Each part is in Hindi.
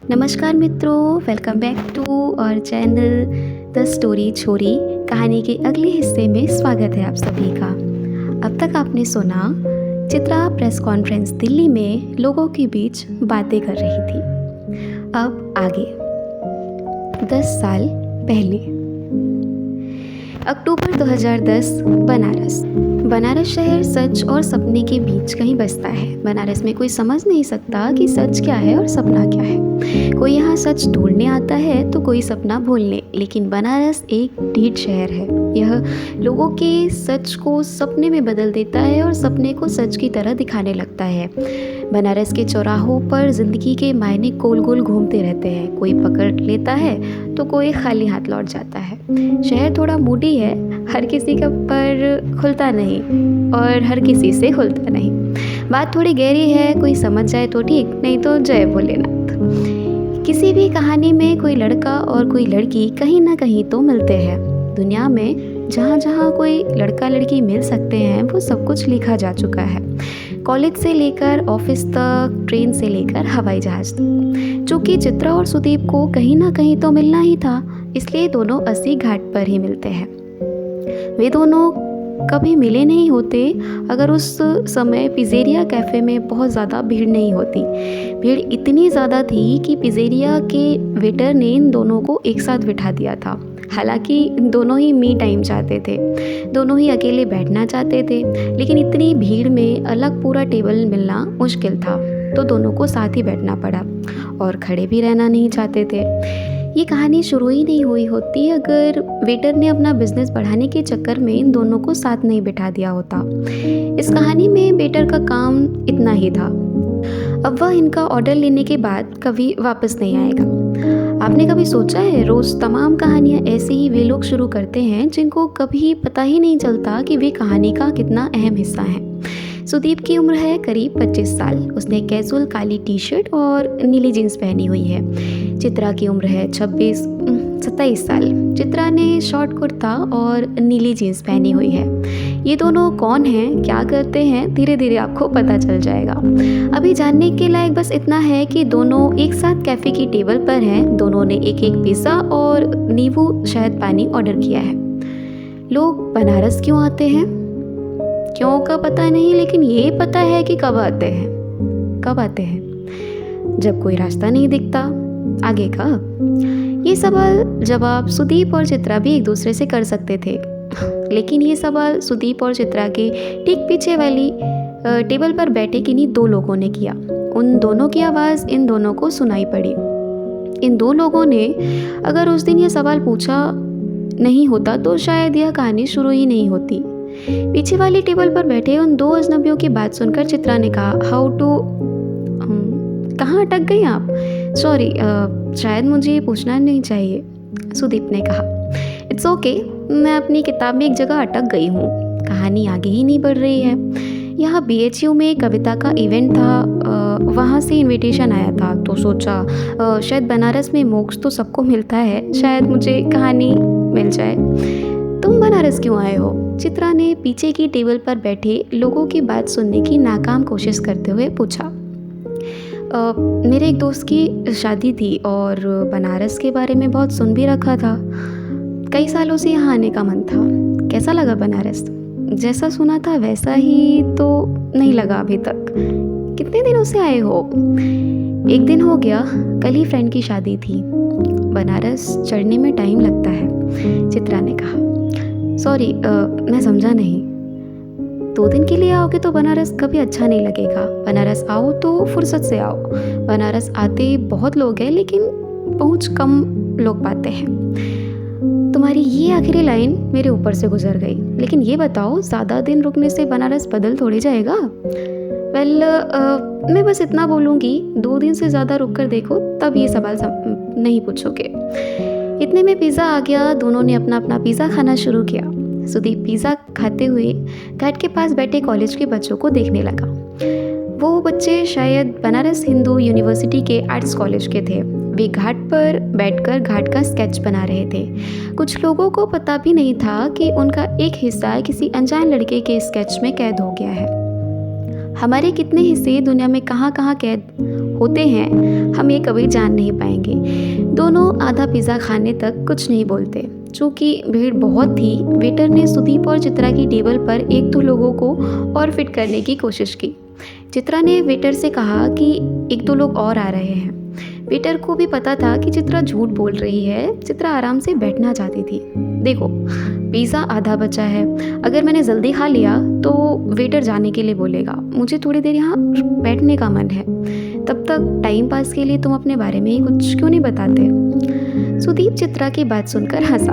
नमस्कार मित्रों, वेलकम बैक टू और चैनल द स्टोरी छोरी। कहानी के अगले हिस्से में स्वागत है आप सभी का। अब तक आपने सुना चित्रा प्रेस कॉन्फ्रेंस दिल्ली में लोगों के बीच बातें कर रही थी। अब आगे 10 साल पहले अक्टूबर 2010 बनारस शहर सच और सपने के बीच कहीं बसता है। बनारस में कोई समझ नहीं सकता कि सच क्या है और सपना क्या है। कोई यहाँ सच ढूंढने आता है तो कोई सपना भूलने। लेकिन बनारस एक ढीठ शहर है। यह लोगों के सच को सपने में बदल देता है और सपने को सच की तरह दिखाने लगता है। बनारस के चौराहों पर जिंदगी के मायने गोल गोल घूमते रहते हैं। कोई पकड़ लेता है तो कोई खाली हाथ लौट जाता है। शहर थोड़ा मूडी है, हर किसी का पर खुलता नहीं और हर किसी से खुलता नहीं। बात थोड़ी गहरी है, कोई समझ जाए तो ठीक, नहीं तो जय भोलेनाथ। किसी भी कहानी में कोई लड़का और कोई लड़की कहीं ना कहीं तो मिलते हैं। दुनिया में जहाँ जहाँ कोई लड़का लड़की मिल सकते हैं वो सब कुछ लिखा जा चुका है। कॉलेज से लेकर ऑफिस तक, ट्रेन से लेकर हवाई जहाज तक। चूँकि चित्रा और सुदीप को कहीं ना कहीं तो मिलना ही था, इसलिए दोनों अस्सी घाट पर ही मिलते हैं। वे दोनों कभी मिले नहीं होते अगर उस समय पिज़्ज़ेरिया कैफ़े में बहुत ज़्यादा भीड़ नहीं होती। भीड़ इतनी ज़्यादा थी कि पिज़्ज़ेरिया के वेटर ने इन दोनों को एक साथ बिठा दिया था। हालांकि दोनों ही मी टाइम चाहते थे, दोनों ही अकेले बैठना चाहते थे, लेकिन इतनी भीड़ में अलग पूरा टेबल मिलना मुश्किल था, तो दोनों को साथ ही बैठना पड़ा और खड़े भी रहना नहीं चाहते थे। ये कहानी शुरू ही नहीं हुई होती अगर वेटर ने अपना बिजनेस बढ़ाने के चक्कर में इन दोनों को साथ नहीं बिठा दिया होता। इस कहानी में वेटर का काम इतना ही था। अब वह इनका ऑर्डर लेने के बाद कभी वापस नहीं आएगा। आपने कभी सोचा है, रोज़ तमाम कहानियाँ ऐसे ही वे लोग शुरू करते हैं जिनको कभी पता ही नहीं चलता कि वे कहानी का कितना अहम हिस्सा हैं। सुदीप की उम्र है करीब 25 साल। उसने कैजुअल काली टी शर्ट और नीली जीन्स पहनी हुई है। चित्रा की उम्र है 27 साल। चित्रा ने शॉर्ट कुर्ता और नीली जीन्स पहनी हुई है। ये दोनों कौन हैं, क्या करते हैं, धीरे धीरे आपको पता चल जाएगा। अभी जानने के लायक बस इतना है कि दोनों एक साथ कैफ़े की टेबल पर हैं। दोनों ने एक एक पिज़्ज़ा और नींबू शहद पानी ऑर्डर किया है। लोग बनारस क्यों आते हैं, क्यों का पता नहीं, लेकिन ये पता है कि कब आते हैं जब कोई रास्ता नहीं दिखता। आगे का ये सवाल जवाब सुदीप और चित्रा भी एक दूसरे से कर सकते थे, लेकिन ये सवाल सुदीप और चित्रा के ठीक पीछे वाली टेबल पर बैठे किन्हीं दो लोगों ने किया। उन दोनों की आवाज़ इन दोनों को सुनाई पड़ी। इन दो लोगों ने अगर उस दिन ये सवाल पूछा नहीं होता तो शायद यह कहानी शुरू ही नहीं होती। पीछे वाली टेबल पर बैठे उन दो अजनबियों की बात सुनकर चित्रा ने कहा, कहाँ अटक गई आप? सॉरी, शायद मुझे ये पूछना नहीं चाहिए। सुदीप ने कहा, इट्स ओके, मैं अपनी किताब में एक जगह अटक गई हूँ। कहानी आगे ही नहीं बढ़ रही है। यहाँ BHU में कविता का इवेंट था, वहाँ से इनविटेशन आया था, तो सोचा शायद बनारस में मोक्ष तो सबको मिलता है, शायद मुझे कहानी मिल जाए। तुम बनारस क्यों आए हो? चित्रा ने पीछे की टेबल पर बैठे लोगों की बात सुनने की नाकाम कोशिश करते हुए पूछा। मेरे एक दोस्त की शादी थी और बनारस के बारे में बहुत सुन भी रखा था। कई सालों से यहाँ आने का मन था। कैसा लगा बनारस? जैसा सुना था वैसा ही तो नहीं लगा अभी तक। कितने दिनों से आए हो? एक दिन हो गया, कल ही फ्रेंड की शादी थी। बनारस चढ़ने में टाइम लगता है, चित्रा ने कहा। सॉरी, मैं समझा नहीं। 2 दिन के लिए आओगे तो बनारस कभी अच्छा नहीं लगेगा। बनारस आओ तो फुर्सत से आओ। बनारस आते बहुत लोग हैं, लेकिन पहुंच कम लोग पाते हैं। तुम्हारी ये आखिरी लाइन मेरे ऊपर से गुजर गई। लेकिन ये बताओ, ज़्यादा दिन रुकने से बनारस बदल थोड़ी जाएगा? वेल, मैं बस इतना बोलूँगी, 2 दिन से ज़्यादा रुक कर देखो, तब ये सवाल नहीं पूछोगे। इतने में पिज़्ज़ा आ गया। दोनों ने अपना अपना पिज़्ज़ा खाना शुरू किया। सुदीप पिज़्ज़ा खाते हुए घाट के पास बैठे कॉलेज के बच्चों को देखने लगा। वो बच्चे शायद बनारस हिंदू यूनिवर्सिटी के आर्ट्स कॉलेज के थे। वे घाट पर बैठकर घाट का स्केच बना रहे थे। कुछ लोगों को पता भी नहीं था कि उनका एक हिस्सा किसी अनजान लड़के के स्केच में कैद हो गया है। हमारे कितने हिस्से दुनिया में कहाँ कहाँ कैद होते हैं हम ये कभी जान नहीं पाएंगे। दोनों आधा पिज़्ज़ा खाने तक कुछ नहीं बोलते। चूँकि भीड़ बहुत थी, वेटर ने सुदीप और चित्रा की टेबल पर एक दो लोगों को और फिट करने की कोशिश की। चित्रा ने वेटर से कहा कि एक दो लोग और आ रहे हैं। वेटर को भी पता था कि चित्रा झूठ बोल रही है। चित्रा आराम से बैठना चाहती थी। देखो, पिज़्ज़ा आधा बचा है, अगर मैंने जल्दी खा लिया तो वेटर जाने के लिए बोलेगा। मुझे थोड़ी देर यहाँ बैठने का मन है। तब तक टाइम पास के लिए तुम अपने बारे में ही कुछ क्यों नहीं बताते? सुदीप चित्रा की बात सुनकर हंसा।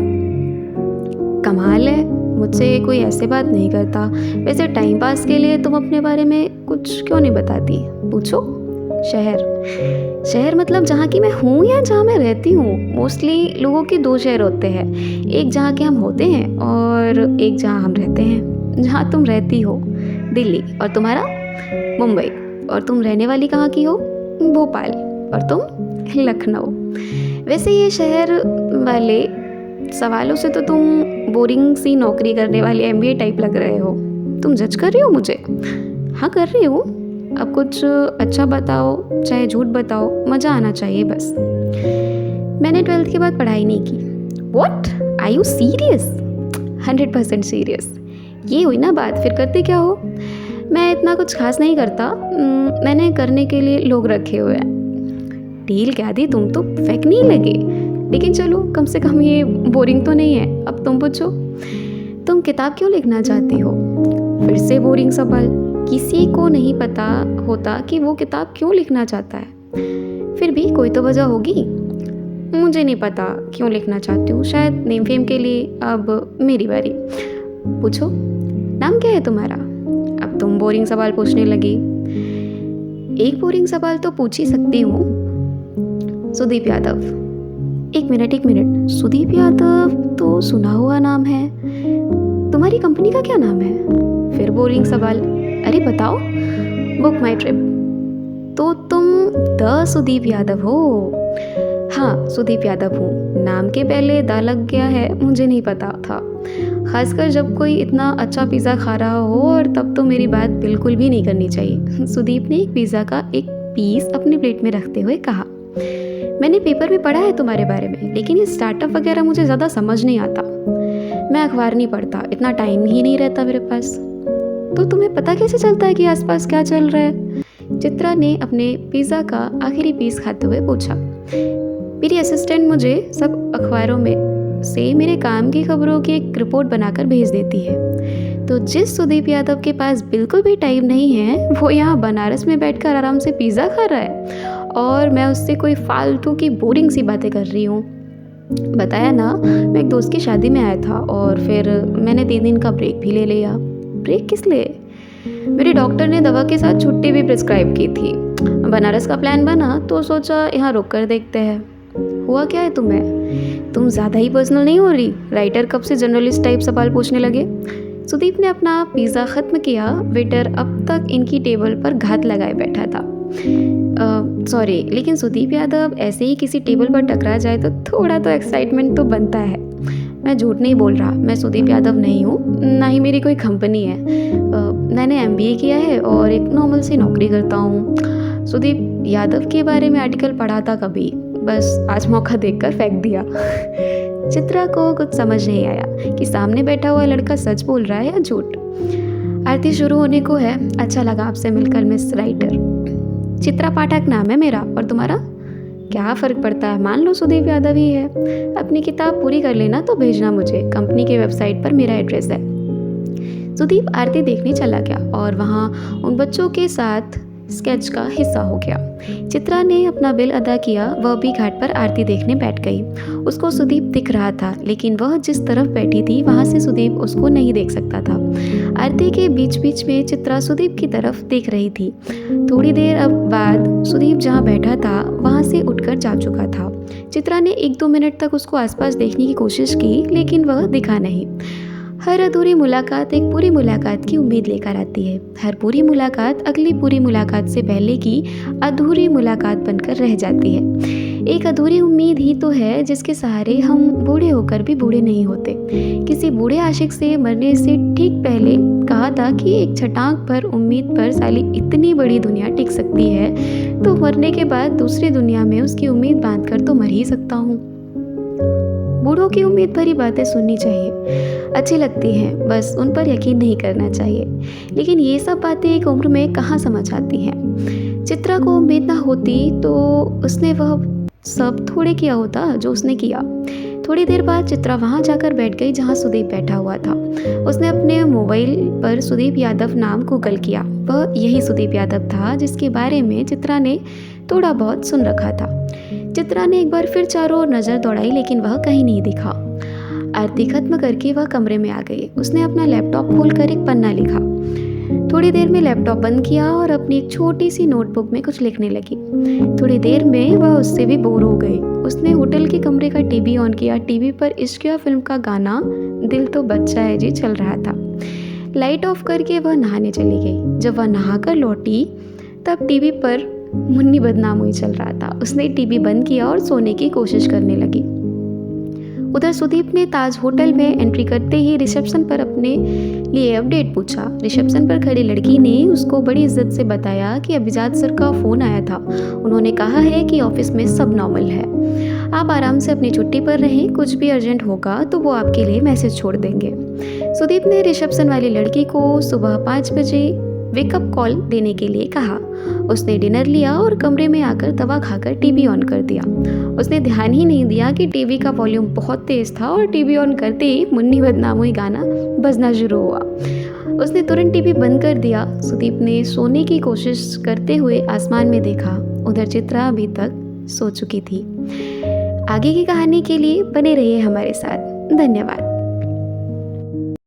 कमाल है, मुझसे कोई ऐसे बात नहीं करता। वैसे टाइम पास के लिए तुम अपने बारे में कुछ क्यों नहीं बताती? पूछो। शहर मतलब जहाँ की मैं हूँ या जहाँ मैं रहती हूँ? मोस्टली लोगों के दो शहर होते हैं, एक जहाँ के हम होते हैं और एक जहाँ हम रहते हैं। जहाँ तुम रहती हो दिल्ली और तुम्हारा मुंबई, और तुम रहने वाली कहाँ की हो? भोपाल, और तुम लखनऊ। वैसे ये शहर वाले सवालों से तो तुम बोरिंग सी नौकरी करने वाली एमबीए टाइप लग रहे हो। तुम जज कर रही हो मुझे? हाँ, कर रही हूँ। अब कुछ अच्छा बताओ, चाहे झूठ बताओ, मज़ा आना चाहिए बस। मैंने 12th के बाद पढ़ाई नहीं की। What? Are you serious? 100% serious. ये हुई ना बात, फिर करते क्या हो? मैं इतना कुछ खास नहीं करता। मैंने करने के लिए लोग रखे हुए हैं। डील क्या दी, तुम तो फेंकने ही लगे। लेकिन चलो, कम से कम ये बोरिंग तो नहीं है। अब तुम पूछो, तुम किताब क्यों लिखना चाहती हो? फिर से बोरिंग सवाल। किसी को नहीं पता होता कि वो किताब क्यों लिखना चाहता है। फिर भी कोई तो वजह होगी। मुझे नहीं पता क्यों लिखना चाहती हूँ, शायद नेम फेम के लिए। अब मेरी बारी। पूछो, नाम क्या है तुम्हारा? अब तुम बोरिंग सवाल पूछने लगी। एक बोरिंग सवाल तो पूछ ही सकती हूँ। सुदीप यादव। एक मिनट, सुदीप यादव तो सुना हुआ नाम है। तुम्हारी कंपनी का क्या नाम है? फिर बोरिंग सवाल। अरे बताओ। बुक माई ट्रिप। तो तुम द सुदीप यादव हो? हाँ, सुदीप यादव हूँ। नाम के पहले द लग गया है, मुझे नहीं पता था। खासकर जब कोई इतना अच्छा पिज़्ज़ा खा रहा हो, और तब तो मेरी बात बिल्कुल भी नहीं करनी चाहिए। सुदीप ने एक पिज़्ज़ा का एक पीस अपनी प्लेट में रखते हुए कहा। मैंने पेपर में पढ़ा है तुम्हारे बारे में, लेकिन ये स्टार्टअप वगैरह मुझे ज़्यादा समझ नहीं आता। मैं अखबार नहीं पढ़ता, इतना टाइम ही नहीं रहता मेरे पास। तो तुम्हें पता कैसे चलता है कि आसपास क्या चल रहा है? चित्रा ने अपने पिज़्ज़ा का आखिरी पीस खाते हुए पूछा। मेरी असिस्टेंट मुझे सब अखबारों में से मेरे काम की खबरों की एक रिपोर्ट बनाकर भेज देती है। तो जिस सुदीप यादव के पास बिल्कुल भी टाइम नहीं है, वो यहाँ बनारस में बैठकर आराम से पिज़्ज़ा खा रहा है, और मैं उससे कोई फालतू की बोरिंग सी बातें कर रही हूँ। बताया ना, मैं एक दोस्त की शादी में आया था और फिर मैंने 3 दिन का ब्रेक भी ले लिया। ब्रेक किस लिए? मेरे डॉक्टर ने दवा के साथ छुट्टी भी प्रिस्क्राइब की थी। बनारस का प्लान बना तो सोचा यहाँ रुक कर देखते हैं। हुआ क्या है तुम्हें? तुम ज़्यादा ही पर्सनल नहीं हो रही? राइटर कब से जर्नलिस्ट टाइप सवाल पूछने लगे? सुदीप ने अपना पिज़्ज़ा ख़त्म किया। वेटर अब तक इनकी टेबल पर घात लगाए बैठा था। सॉरी, लेकिन सुदीप यादव ऐसे ही किसी टेबल पर टकरा जाए तो थोड़ा तो एक्साइटमेंट तो बनता है। मैं झूठ नहीं बोल रहा, मैं सुदीप यादव नहीं हूँ, ना ही मेरी कोई कंपनी है। मैंने MBA किया है और एक नॉर्मल सी नौकरी करता हूँ। सुदीप यादव के बारे में आर्टिकल पढ़ा था कभी, बस आज मौका देखकर फेंक दिया। चित्रा को कुछ समझ नहीं आया कि सामने बैठा हुआ लड़का सच बोल रहा है या झूठ। आरती शुरू होने को है। अच्छा लगा आपसे मिलकर मिस राइटर। चित्रा पाठक नाम है मेरा, और तुम्हारा? क्या फ़र्क पड़ता है, मान लो सुदीप यादव ही है। अपनी किताब पूरी कर लेना तो भेजना मुझे, कंपनी के वेबसाइट पर मेरा एड्रेस है। सुदीप आरती देखने चला गया और वहाँ उन बच्चों के साथ स्केच का हिस्सा हो गया। चित्रा ने अपना बिल अदा किया, वह भी घाट पर आरती देखने बैठ गई। उसको सुदीप दिख रहा था, लेकिन वह जिस तरफ बैठी थी वहाँ से सुदीप उसको नहीं देख सकता था। आरती के बीच बीच में चित्रा सुदीप की तरफ देख रही थी। थोड़ी देर अब बाद सुदीप जहाँ बैठा था वहाँ से उठकर जा चुका था। चित्रा ने 1-2 मिनट तक उसको आसपास देखने की कोशिश की, लेकिन वह दिखा नहीं। हर अधूरी मुलाकात एक पूरी मुलाकात की उम्मीद लेकर आती है। हर पूरी मुलाकात अगली पूरी मुलाकात से पहले की अधूरी मुलाकात बनकर रह जाती है। एक अधूरी उम्मीद ही तो है जिसके सहारे हम बूढ़े होकर भी बूढ़े नहीं होते। किसी बूढ़े आशिक से मरने से ठीक पहले कहा था कि एक छटांग पर उम्मीद पर साली इतनी बड़ी दुनिया टिक सकती है, तो मरने के बाद दूसरी दुनिया में उसकी उम्मीद बांधकर तो मर ही सकता हूँ। बूढ़ों की उम्मीद भरी बातें सुननी चाहिए, अच्छी लगती हैं, बस उन पर यकीन नहीं करना चाहिए। लेकिन ये सब बातें एक उम्र में कहाँ समझ आती हैं। चित्रा को उम्मीद ना होती तो उसने वह सब थोड़े किया होता जो उसने किया। थोड़ी देर बाद चित्रा वहाँ जाकर बैठ गई जहाँ सुदीप बैठा हुआ था। उसने अपने मोबाइल पर सुदीप यादव नाम गूगल किया। वह यही सुदीप यादव था जिसके बारे में चित्रा ने थोड़ा बहुत सुन रखा था। चित्रा ने एक बार फिर चारों ओर नज़र दौड़ाई, लेकिन वह कहीं नहीं दिखा। आरती खत्म करके वह कमरे में आ गई। उसने अपना लैपटॉप खोलकर एक पन्ना लिखा। थोड़ी देर में लैपटॉप बंद किया और अपनी एक छोटी सी नोटबुक में कुछ लिखने लगी। थोड़ी देर में वह उससे भी बोर हो गई। उसने होटल के कमरे का टीवी ऑन किया। टीवी पर इश्किया फिल्म का गाना दिल तो बच्चा है जी चल रहा था। लाइट ऑफ करके वह नहाने चली गई। जब वह नहाकर लौटी तब टीवी पर मुन्नी बदनाम हुई चल रहा था। उसने टीवी बंद किया और सोने की कोशिश करने लगी। उधर सुदीप ने ताज होटल में एंट्री करते ही रिसेप्शन पर अपने लिए अपडेट पूछा। रिसेप्शन पर खड़ी लड़की ने उसको बड़ी इज्जत से बताया कि अभिजात सर का फ़ोन आया था। उन्होंने कहा है कि ऑफिस में सब नॉर्मल है, आप आराम से अपनी छुट्टी पर रहें, कुछ भी अर्जेंट होगा तो वो आपके लिए मैसेज छोड़ देंगे। सुदीप ने रिसेप्शन वाली लड़की को सुबह 5 बजे वेकअप कॉल देने के लिए कहा। उसने डिनर लिया और कमरे में आकर दवा खाकर टीवी ऑन कर दिया। उसने ध्यान ही नहीं दिया कि टीवी का वॉल्यूम बहुत तेज़ था और टीवी ऑन करते ही मुन्नी बदनाम हुई गाना बजना शुरू हुआ। उसने तुरंत टीवी बंद कर दिया। सुदीप ने सोने की कोशिश करते हुए आसमान में देखा। उधर चित्रा अभी तक सो चुकी थी। आगे की कहानी के लिए बने रहिए हमारे साथ। धन्यवाद।